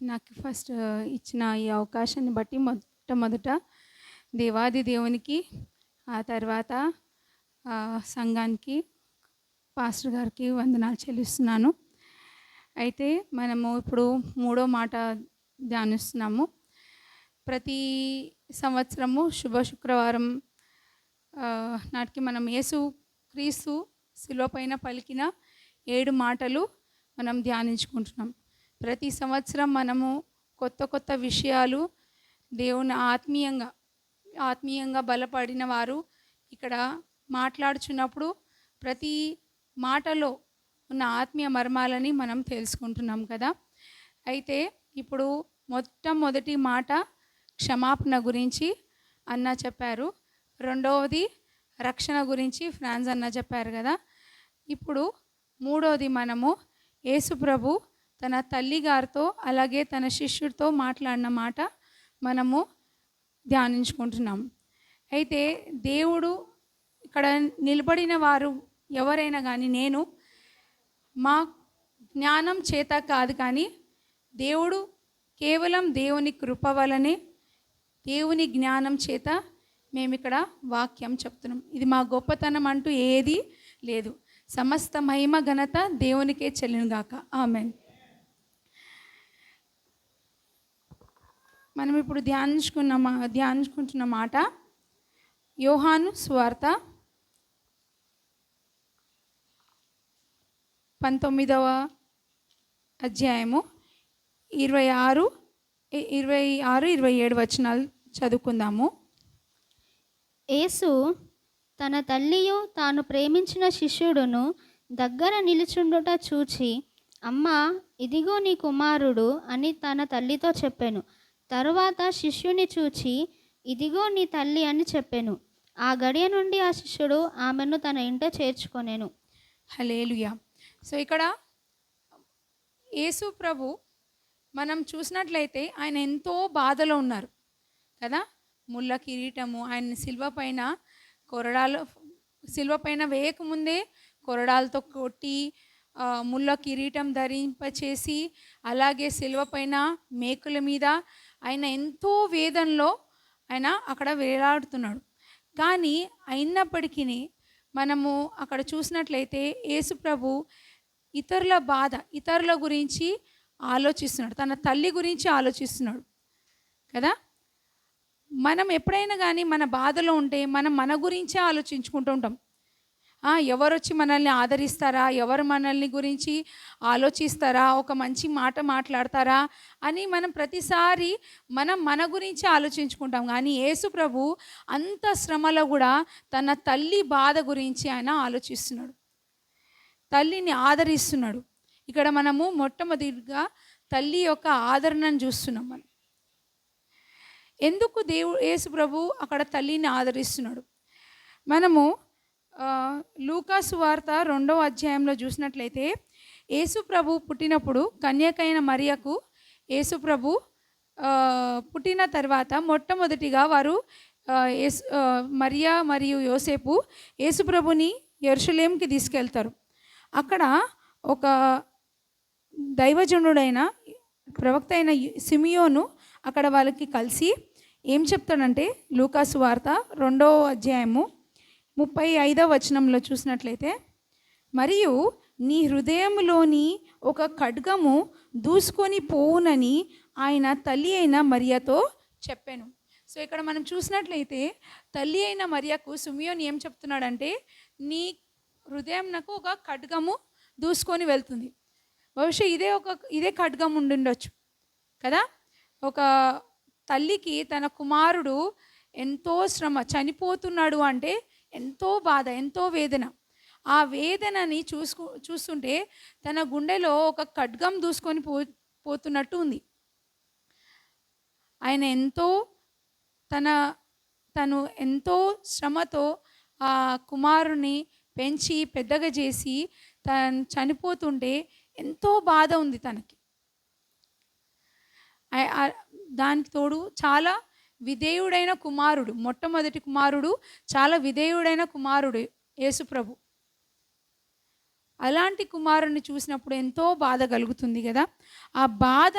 నాకు ఫస్ట్ ఇచ్చిన ఈ అవకాశాన్ని బట్టి మొట్టమొదట దేవాది దేవునికి, ఆ తర్వాత సంఘానికి, పాస్టర్ గారికి వందనాలు చెల్లిస్తున్నాను. అయితే మనము ఇప్పుడు మూడో మాట ధ్యానిస్తున్నాము. ప్రతి సంవత్సరము శుభ శుక్రవారం నాటికి మనం యేసు క్రీస్తు శిలువ పైన పలికిన 7 మాటలు మనం ధ్యానించుకుంటున్నాం. ప్రతి సంవత్సరం మనము కొత్త విషయాలు దేవుని ఆత్మీయంగా బలపడిన వారు ఇక్కడ మాట్లాడుచున్నప్పుడు ప్రతి మాటలో ఉన్న ఆత్మీయ మర్మాలని మనం తెలుసుకుంటున్నాం కదా. అయితే ఇప్పుడు మొట్టమొదటి మాట క్షమాపణ గురించి అన్న చెప్పారు. రెండవది రక్షణ గురించి ఫ్రాన్స్ అన్న చెప్పారు కదా. ఇప్పుడు మూడవది మనము యేసు ప్రభు తన తల్లిగారితో అలాగే తన శిష్యుడితో మాట్లాడిన మాట మనము ధ్యానించుకుంటున్నాం. అయితే దేవుడు ఇక్కడ నిలబడిన వారు ఎవరైనా కానీ, నేను మా జ్ఞానం చేత కాదు కానీ దేవుడు కేవలం దేవుని కృప వలనే, దేవుని జ్ఞానం చేత మేము ఇక్కడ వాక్యం చెప్తున్నాం. ఇది మా గొప్పతనం అంటూ ఏది లేదు. సమస్త మహిమ ఘనత దేవునికే చెల్లునుగాక. ఆమెన్. మనం ఇప్పుడు ధ్యానించుకుంటున్న మాట యోహాను సువార్త 19వ అధ్యాయము 26, 27 వచనాలు చదువుకుందాము. యేసు తన తల్లియు తాను ప్రేమించిన శిష్యుడును దగ్గర నిలుచుండుట చూచి, అమ్మా, ఇదిగో నీ కుమారుడు అని తన తల్లితో చెప్పెను. తరువాత శిష్యుని చూచి, ఇదిగో నీ తల్లి అని చెప్పెను. ఆ గడియ నుండి ఆ శిష్యుడు ఆమెను తన ఇంట చేర్చుకొనెను. హల్లెలూయా. సో ఇక్కడ యేసు ప్రభు మనం చూసినట్లయితే ఆయన ఎంతో బాధలో ఉన్నారు కదా. ముళ్ళ కిరీటము, ఆయన శిల్వ పైన వేయకముందే కొరడాలతో కొట్టి ముళ్ళ కిరీటం ధరింపచేసి, అలాగే శిల్వ పైన మేకుల మీద ఆయన ఎంతో వేదనలో ఆయన అక్కడ వేలాడుతున్నాడు. కానీ అయినప్పటికీ మనము అక్కడ చూసినట్లయితే యేసు ప్రభు ఇతరుల గురించి ఆలోచిస్తున్నాడు, తన తల్లి గురించి ఆలోచిస్తున్నాడు కదా. మనం ఎప్పుడైనా కానీ మన బాధలో ఉంటే మనం మన గురించే ఆలోచించుకుంటూ ఉంటాం. ఎవరు వచ్చి మనల్ని ఆదరిస్తారా, ఎవరు మనల్ని గురించి ఆలోచిస్తారా, ఒక మంచి మాట మాట్లాడతారా అని మనం ప్రతిసారి మన గురించి ఆలోచించుకుంటాం. కానీ యేసు ప్రభు అంత శ్రమలో కూడా తన తల్లి బాధ గురించి ఆయన ఆలోచిస్తున్నాడు, తల్లిని ఆదరిస్తున్నాడు. ఇక్కడ మనము మొట్టమొదటిగా తల్లి యొక్క ఆదరణను చూస్తున్నాం. మనం ఎందుకు యేసు ప్రభు అక్కడ తల్లిని ఆదరిస్తున్నాడు? మనము లూకా సువార్త 2వ అధ్యాయంలో చూసినట్లయితే యేసు ప్రభు పుట్టినప్పుడు కన్యకైన మరియకు యేసు ప్రభు పుట్టిన తర్వాత మొట్టమొదటిగా వారు మరియా మరియు యోసేపు యేసు ప్రభుని యెరూషలేంకి తీసుకెళ్తారు. అక్కడ ఒక దైవజనుడైన ప్రవక్త అయిన సిమియోను అక్కడ వాళ్ళకి కలిసి ఏం చెప్తాడంటే, లూకా సువార్త 2వ అధ్యాయము 35వ వచనంలో చూసినట్లయితే, మరియు నీ హృదయంలోని ఒక ఖడ్గము దూసుకొని పోవునని ఆయన తల్లి అయిన మరియతో చెప్పాను. సో ఇక్కడ మనం చూసినట్లయితే తల్లి అయిన మరియకు సిమియోను ఏం చెప్తున్నాడంటే, నీ హృదయం నాకు ఒక ఖడ్గము దూసుకొని వెళ్తుంది. బహుశా ఇదే ఖడ్గం ఉండుండొచ్చు కదా. ఒక తల్లికి తన కుమారుడు ఎంతో శ్రమ, చనిపోతున్నాడు అంటే ఎంతో బాధ, ఎంతో వేదన. ఆ వేదనని చూస్తుంటే తన గుండెలో ఒక ఖడ్గం దూసుకొని పోతున్నట్టు ఉంది. ఆయన తను ఎంతో శ్రమతో ఆ కుమారుని పెంచి పెద్దగా చేసి తను చనిపోతుంటే ఎంతో బాధ ఉంది తనకి. దానికి తోడు చాలా విధేయుడైన కుమారుడు, మొట్టమొదటి కుమారుడు చాలా విధేయుడైన కుమారుడు యేసు ప్రభు. అలాంటి కుమారుని చూసినప్పుడు ఎంతో బాధ కలుగుతుంది కదా. ఆ బాధ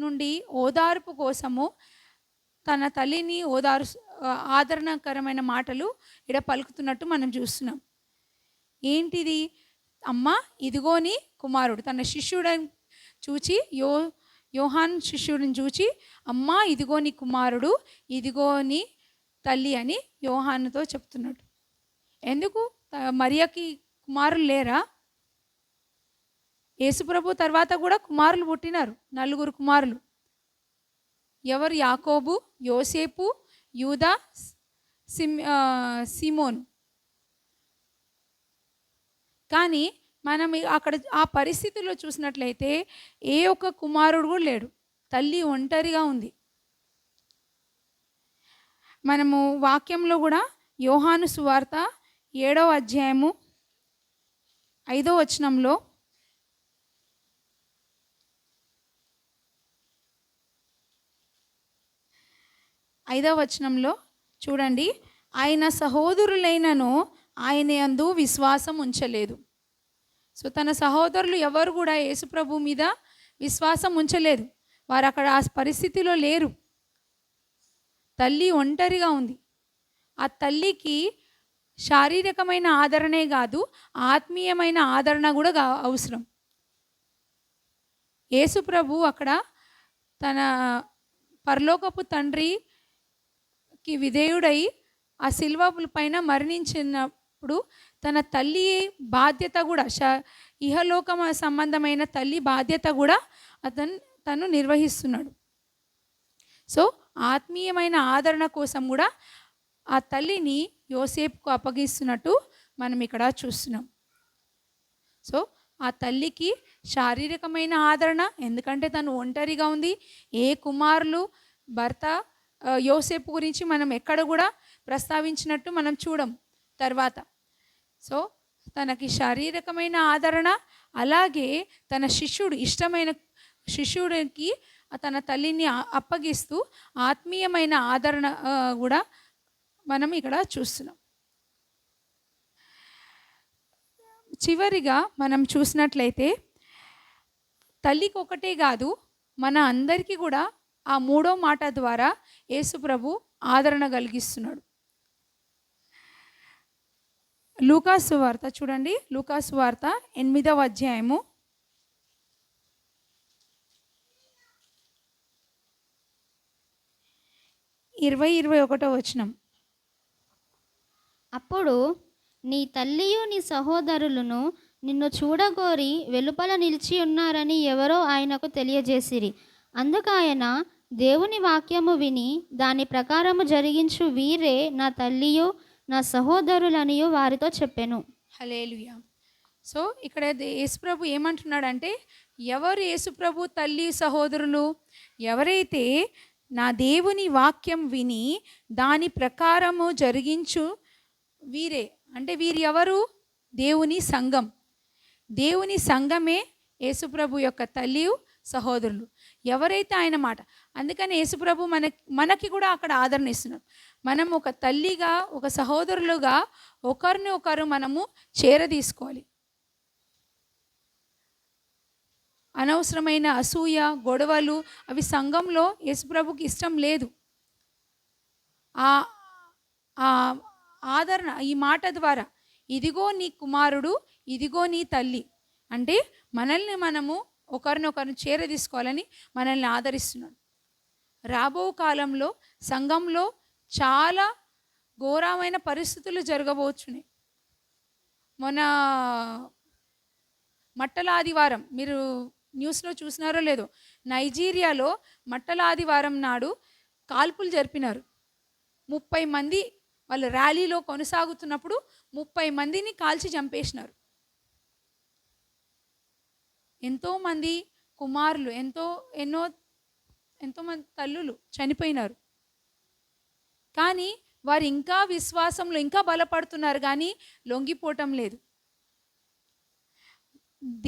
నుండి ఓదార్పు కోసము తన తల్లిని ఆదరణకరమైన మాటలు ఇక్కడ పలుకుతున్నట్టు మనం చూస్తున్నాం. ఏంటిది? అమ్మ ఇదిగో నీ కుమారుడు. తన శిష్యుడని చూచి యోహాన్ శిష్యుడిని చూచి, అమ్మ ఇదిగో నీ కుమారుడు, ఇదిగో నీ తల్లి అని యోహానుతో చెప్తున్నాడు. ఎందుకు? మరియకి కుమారులు లేరా? యేసుప్రభు తర్వాత కూడా కుమారులు పుట్టినారు, 4 కుమారులు. ఎవరు? యాకోబు, యోసేపు, యూదా, సిమోను. కానీ మనం అక్కడ ఆ పరిస్థితుల్లో చూసినట్లయితే ఏ ఒక్క కుమారుడు కూడా లేడు, తల్లి ఒంటరిగా ఉంది. మనము వాక్యంలో కూడా యోహాను సువార్త 7వ అధ్యాయము 5వ వచనంలో చూడండి, ఆయన సహోదరులైనను ఆయన యందు విశ్వాసం ఉంచలేదు. సో తన సహోదరులు ఎవరు కూడా యేసుప్రభు మీద విశ్వాసం ఉంచలేదు. వారు అక్కడ ఆ పరిస్థితిలో లేరు. తల్లి ఒంటరిగా ఉంది. ఆ తల్లికి శారీరకమైన ఆదరణే కాదు, ఆత్మీయమైన ఆదరణ కూడా అవసరం. యేసుప్రభు అక్కడ తన పరలోకపు తండ్రికి విధేయుడై ఆ శిలువ పైన మరణించినప్పుడు తన తల్లి బాధ్యత కూడా, ఇహలోక సంబంధమైన తల్లి బాధ్యత కూడా తను నిర్వహిస్తున్నాడు. సో ఆత్మీయమైన ఆదరణ కోసం కూడా ఆ తల్లిని యోసేపుకు అప్పగిస్తున్నట్టు మనం ఇక్కడ చూస్తున్నాం. సో ఆ తల్లికి శారీరకమైన ఆదరణ, ఎందుకంటే తను ఒంటరిగా ఉంది. ఏ కుమారులు భర్త యోసేపు గురించి మనం ఎక్కడ కూడా ప్రస్తావించినట్టు మనం చూడం తర్వాత. సో తనకి శారీరకమైన ఆదరణ, అలాగే తన ఇష్టమైన శిష్యుడికి తన తల్లిని అప్పగిస్తూ ఆత్మీయమైన ఆదరణ కూడా మనం ఇక్కడ చూస్తున్నాం. చివరిగా మనం చూసినట్లయితే తల్లికి ఒకటే కాదు, మన అందరికీ కూడా ఆ 3వ మాట ద్వారా యేసుప్రభు ఆదరణ కలిగిస్తున్నాడు. లూకాసు వార్త చూడండి, లూకాసు వార్త 8వ అధ్యాయము 20-21 వచనం. అప్పుడు నీ తల్లియు నీ సహోదరులను నిన్ను చూడగోరి వెలుపల నిలిచి ఉన్నారని ఎవరో ఆయనకు తెలియజేసిరి. అందుకు ఆయన, దేవుని వాక్యము విని దాని ప్రకారము జరిగించు వీరే నా తల్లియు నా సహోదరులనియు వారితో చెప్పెను. హల్లెలూయా. సో ఇక్కడ యేసుప్రభు ఏమంటున్నాడంటే, ఎవరు యేసుప్రభు తల్లి సహోదరులు? ఎవరైతే నా దేవుని వాక్యం విని దాని ప్రకారము జరిగించు వీరే. అంటే వీరు ఎవరు? దేవుని సంఘం. దేవుని సంఘమే యేసుప్రభు యొక్క తల్లి సహోదరులు. ఎవరైతే ఆయన మాట, అందుకని యేసుప్రభు మనకి కూడా అక్కడ ఆదరణ ఇస్తున్నారు. మనం ఒక తల్లిగా, ఒక సహోదరులుగా ఒకరిని ఒకరు మనము చేరదీసుకోవాలి. అనవసరమైన అసూయ, గొడవలు అవి సంఘంలో యేసుప్రభుకి ఇష్టం లేదు. ఆ ఆదరణ ఈ మాట ద్వారా, ఇదిగో నీ కుమారుడు, ఇదిగో నీ తల్లి అంటే మనల్ని మనము ఒకరినొకరిని చేరదీసుకోవాలని మనల్ని ఆదరిస్తున్నాడు. రాబో కాలంలో సంఘంలో చాలా ఘోరమైన పరిస్థితులు జరగబోచున్నాయి. మొన్న మట్టల ఆదివారం మీరు న్యూస్లో చూసినారో లేదో, నైజీరియాలో మట్టల ఆదివారం నాడు కాల్పులు జరిపినారు. 30 మంది వాళ్ళు ర్యాలీలో కొనసాగుతున్నప్పుడు 30 మందిని కాల్చి చంపేసినారు. ఎంతోమంది కుమారులు, ఎంతోమంది తల్లులు చనిపోయినారు. కానీ వారు ఇంకా విశ్వాసంలో ఇంకా బలపడుతున్నారు, కానీ లొంగిపోవటం లేదు.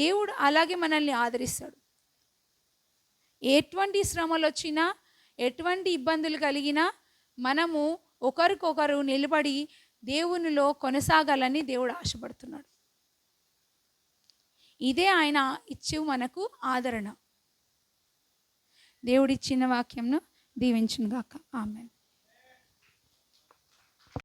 దేవుడు అలాగే మనల్ని ఆదరిస్తాడు. ఎటువంటి శ్రమలు వచ్చినా, ఎటువంటి ఇబ్బందులు కలిగినా మనము ఒకరికొకరు నిలబడి దేవునిలో కొనసాగాలని దేవుడు ఆశపడుతున్నాడు. ఇదే ఆయన ఇచ్చు మనకు ఆదరణ. దేవుడిచ్చిన వాక్యంను దీవించును గాక. ఆమేన్.